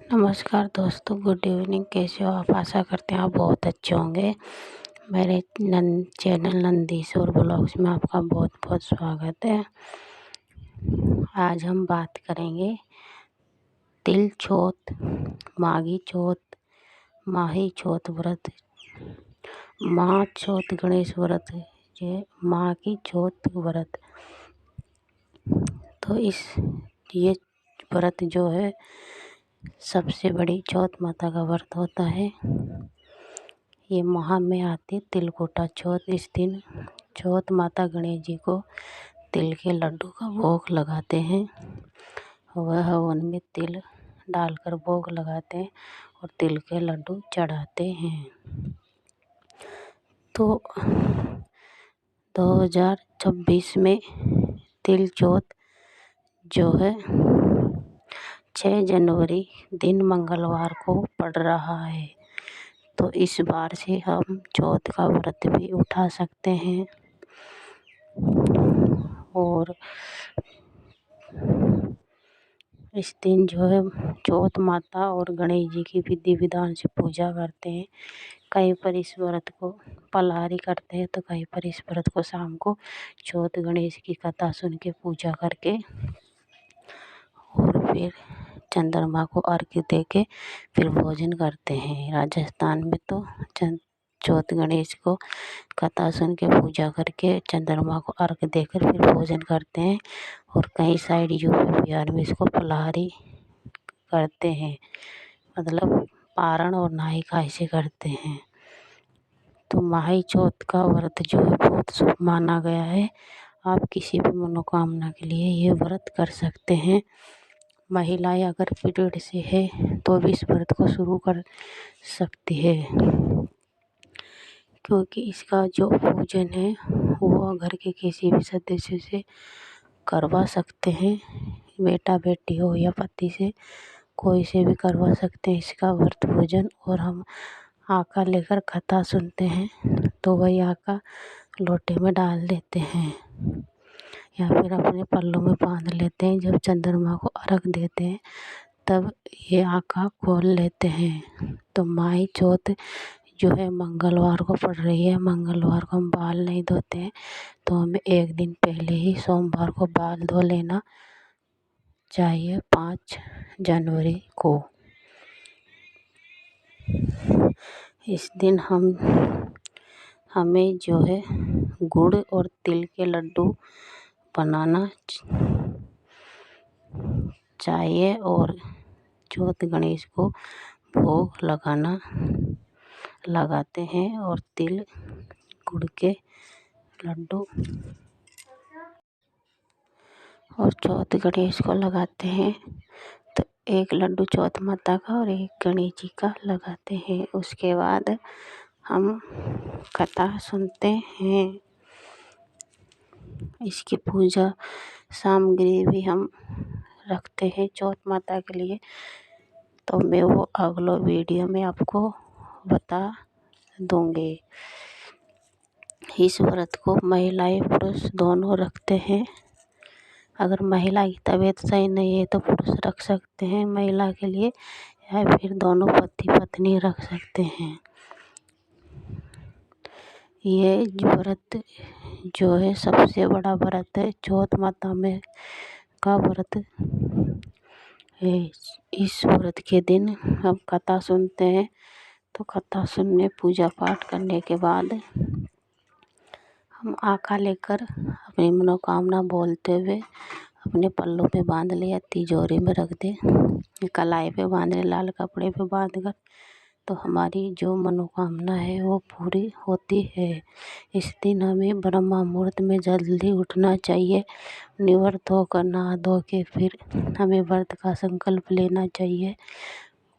नमस्कार दोस्तों, good evening. कैसे हो आप? आशा करते हैं आप बहुत अच्छे होंगे। मेरे चैनल नंदीश्वर ब्लॉग्स में आपका बहुत बहुत स्वागत है। आज हम बात करेंगे तिल चौथ, माघी चौथ, माही चौथ व्रत, माह चौथ गणेश व्रत, ये माँ की चौथ व्रत। तो ये व्रत जो है सबसे बड़ी चौथ माता का व्रत होता है। ये माह में आती तिलकोटा चौथ। इस दिन चौथ माता गणेश जी को तिल के लड्डू का भोग लगाते हैं। वह हवन में तिल डालकर भोग लगाते हैं और तिल के लड्डू चढ़ाते हैं। तो 2026 में तिल चौथ जो है 6 जनवरी दिन मंगलवार को पड़ रहा है। तो इस बार से हम चौथ का व्रत भी उठा सकते हैं और इस दिन जो है चौथ माता और गणेश जी की विधि विधान से पूजा करते हैं। कहीं पर इस व्रत को फलाहारी करते हैं तो कहीं पर इस व्रत को शाम को चौथ गणेश की कथा सुन के पूजा करके और फिर चंद्रमा को अर्घ्य दे के फिर भोजन करते हैं। राजस्थान में तो चौथ गणेश को कथा सुन के पूजा करके चंद्रमा को अर्घ्य देकर फिर भोजन करते हैं। और कई साइड यूपी बिहार में इसको फलाहारी करते हैं, मतलब पारण और नहाई खाई से करते हैं। तो माही चौथ का व्रत जो है बहुत शुभ माना गया है। आप किसी भी मनोकामना के लिए ये व्रत कर सकते हैं। महिलाएं अगर पीरियड से है तो भी इस व्रत को शुरू कर सकती है, क्योंकि इसका जो पूजन है वो घर के किसी भी सदस्य से करवा सकते हैं। बेटा बेटी हो या पति से, कोई से भी करवा सकते हैं इसका व्रत पूजन। और हम आका लेकर कथा सुनते हैं तो वही आका लोटे में डाल देते हैं या फिर अपने पल्लू में बांध लेते हैं। जब चंद्रमा को अर्घ देते हैं तब ये आका खोल लेते हैं। तो माही चौथ जो है मंगलवार को पड़ रही है। मंगलवार को हम बाल नहीं धोते हैं, तो हमें एक दिन पहले ही सोमवार को बाल धो लेना चाहिए, 5 जनवरी को। इस दिन हमें जो है गुड़ और तिल के लड्डू बनाना चाहिए और चौथ गणेश को भोग लगाते हैं और तिल गुड़ के लड्डू और चौथ गणेश को लगाते हैं। तो एक लड्डू चौथ माता का और एक गणेश जी का लगाते हैं। उसके बाद हम कथा सुनते हैं। इसकी पूजा सामग्री भी हम रखते हैं चौथ माता के लिए, तो मैं वो अगले वीडियो में आपको बता दूँगी। इस व्रत को महिलाएं पुरुष दोनों रखते हैं। अगर महिला की तबीयत सही नहीं है तो पुरुष रख सकते हैं महिला के लिए, या फिर दोनों पति पत्नी रख सकते हैं। ये व्रत जो है सबसे बड़ा व्रत है, चौथ माता में का व्रत है। इस व्रत के दिन हम कथा सुनते हैं, तो कथा सुनने पूजा पाठ करने के बाद हम आका लेकर अपनी मनोकामना बोलते हुए अपने पल्लू पे बांध ले या तिजोरी में रख दे, कलाई पे बांध ले, लाल कपड़े पे बांध कर, तो हमारी जो मनोकामना है वो पूरी होती है। इस दिन हमें ब्रह्म मुहूर्त में जल्दी उठना चाहिए। निवृत्त होकर नहा धो के फिर हमें व्रत का संकल्प लेना चाहिए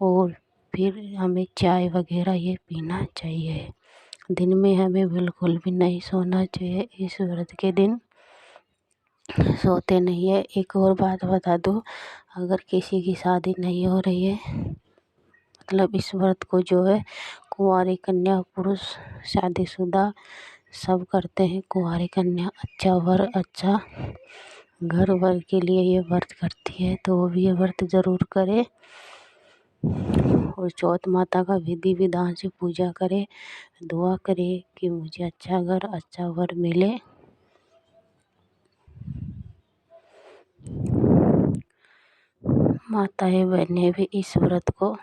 और फिर हमें चाय वगैरह ये पीना चाहिए। दिन में हमें बिल्कुल भी नहीं सोना चाहिए। इस व्रत के दिन सोते नहीं है। एक और बात बता दूँ, अगर किसी की शादी नहीं हो रही है, मतलब इस व्रत को जो है कुंवारी कन्या पुरुष शादीशुदा सब करते हैं। कुंवारी कन्या अच्छा वर अच्छा घर वर के लिए ये व्रत करती है, तो वो भी ये व्रत ज़रूर करे। और चौथ माता का विधि विधान से पूजा करें, दुआ करें कि मुझे अच्छा घर अच्छा वर मिले। माताएं बहनें भी इस व्रत को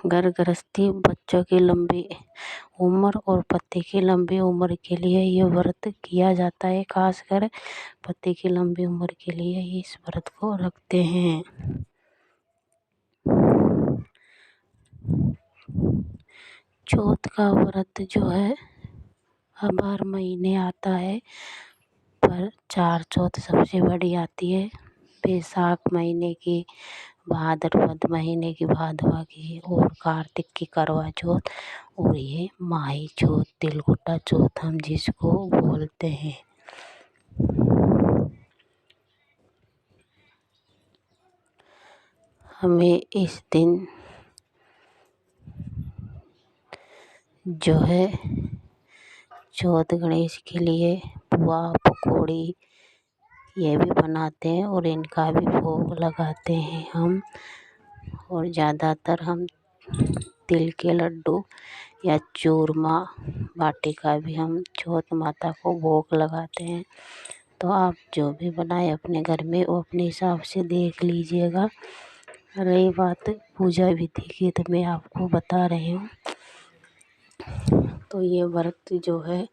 घर गृहस्थी, बच्चों की लंबी उम्र और पति की लंबी उम्र के लिए ये व्रत किया जाता है। खासकर पति की लंबी उम्र के लिए इस व्रत को रखते हैं। चौथ का व्रत जो है अब हर महीने आता है, पर 4 चौथ सबसे बड़ी आती है। बैसाख महीने की, भाद्रपद महीने की भादवा की, और कार्तिक की करवा चौथ, और ये माही चौथ, तिलकुटा चौथ हम जिसको बोलते हैं। हमें इस दिन जो है चौथ गणेश के लिए पुआ पकौड़ी ये भी बनाते हैं और इनका भी भोग लगाते हैं हम। और ज़्यादातर हम तिल के लड्डू या चूरमा बाटी का भी हम चौथ माता को भोग लगाते हैं। तो आप जो भी बनाए अपने घर में वो अपने हिसाब से देख लीजिएगा। रही बात पूजा विधि की, तो मैं आपको बता रही हूँ। तो ये व्रत जो है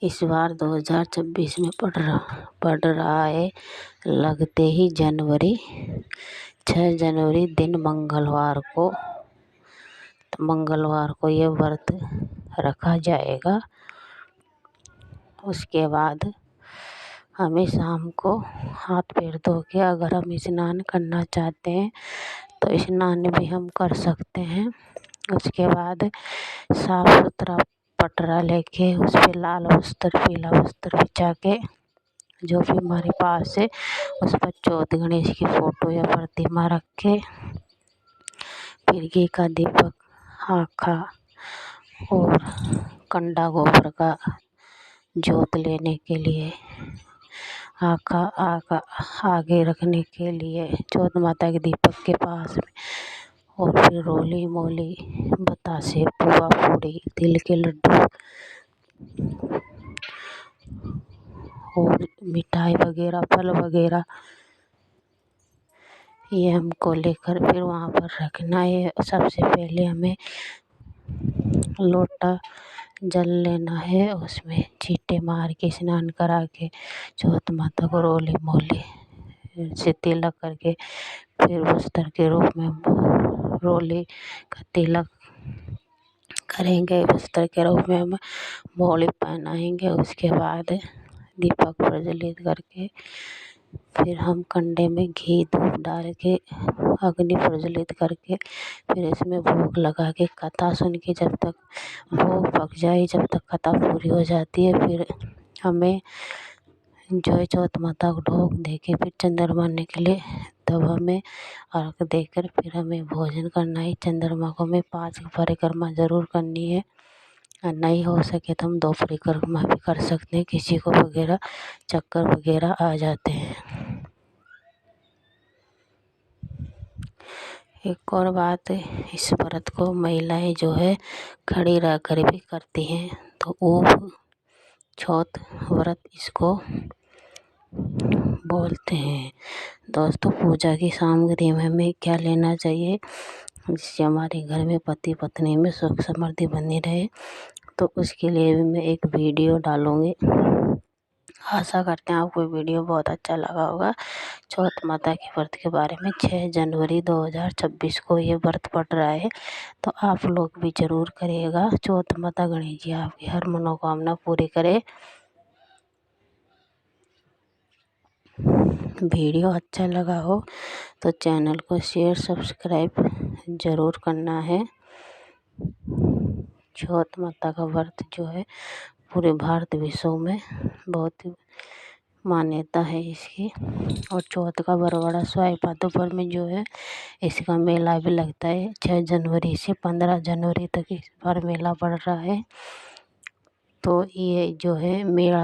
इस बार 2026 में पड़ रहा है, लगते ही 6 जनवरी दिन मंगलवार को। तो मंगलवार को ये व्रत रखा जाएगा। उसके बाद हमें शाम को हाथ पैर धो के अगर हम स्नान करना चाहते हैं तो स्नान भी हम कर सकते हैं। उसके बाद साफ सुथरा पटरा लेके उस पर लाल वस्त्र पीला वस्त्र बिछा के जो भी हमारे पास है उस पर चौथ गणेश की फ़ोटो या प्रतिमा रख के फिर घी का दीपक, आखा और कंडा गोबर का जोत लेने के लिए आखा आगे रखने के लिए चौथ माता के दीपक के पास में, और फिर रोली मोली बतासे पुआ पूड़ी तिल के लड्डू और मिठाई वगैरह फल वगैरह ये हमको लेकर फिर वहाँ पर रखना है। सबसे पहले हमें लोटा जल लेना है, उसमें छींटे मार के स्नान करा के चौथ माता को रोली मोली से तिलक करके फिर वस्त्र के रूप में रोली का तिलक करेंगे। वस्त्र के रूप में हम मोली पहनाएंगे। उसके बाद दीपक प्रज्वलित करके फिर हम कंडे में घी धूप डाल के अग्नि प्रज्वलित करके फिर इसमें भोग लगा के कथा सुन के जब तक भोग पक जाए, जब तक कथा पूरी हो जाती है, फिर हमें जो है चौथ माता को ढोक दे के फिर चंद्रमा निकले तब हमें अर्घ देकर फिर हमें भोजन करना है। चंद्रमा को हमें 5 परिक्रमा ज़रूर करनी है, और नहीं हो सके तो हम 2 परिक्रमा भी कर सकते हैं। किसी को वगैरह चक्कर वगैरह आ जाते हैं। एक और बात है, इस व्रत को महिलाएं जो है खड़ी रह कर भी करती हैं, तो वो चौथ व्रत इसको बोलते हैं। दोस्तों, पूजा की सामग्री में हमें क्या लेना चाहिए जिससे हमारे घर में पति पत्नी में सुख समृद्धि बनी रहे, तो उसके लिए भी मैं एक वीडियो डालूँगी। आशा करते हैं आपको वीडियो बहुत अच्छा लगा होगा। चौथ माता के व्रत के बारे में 6 जनवरी 2026 को ये व्रत पड़ रहा है, तो आप लोग भी ज़रूर करिएगा। चौथ माता गणेश जी आपकी हर मनोकामना पूरी करे। वीडियो अच्छा लगा हो तो चैनल को शेयर सब्सक्राइब ज़रूर करना है। चौथ माता का व्रत जो है पूरे भारत विश्व में बहुत ही मान्यता है इसकी। और चौथ का बरवाड़ा सवाई माधोपुर में जो है इसका मेला भी लगता है। 6 जनवरी से 15 जनवरी तक इस बार मेला पड़ रहा है। तो ये जो है मेला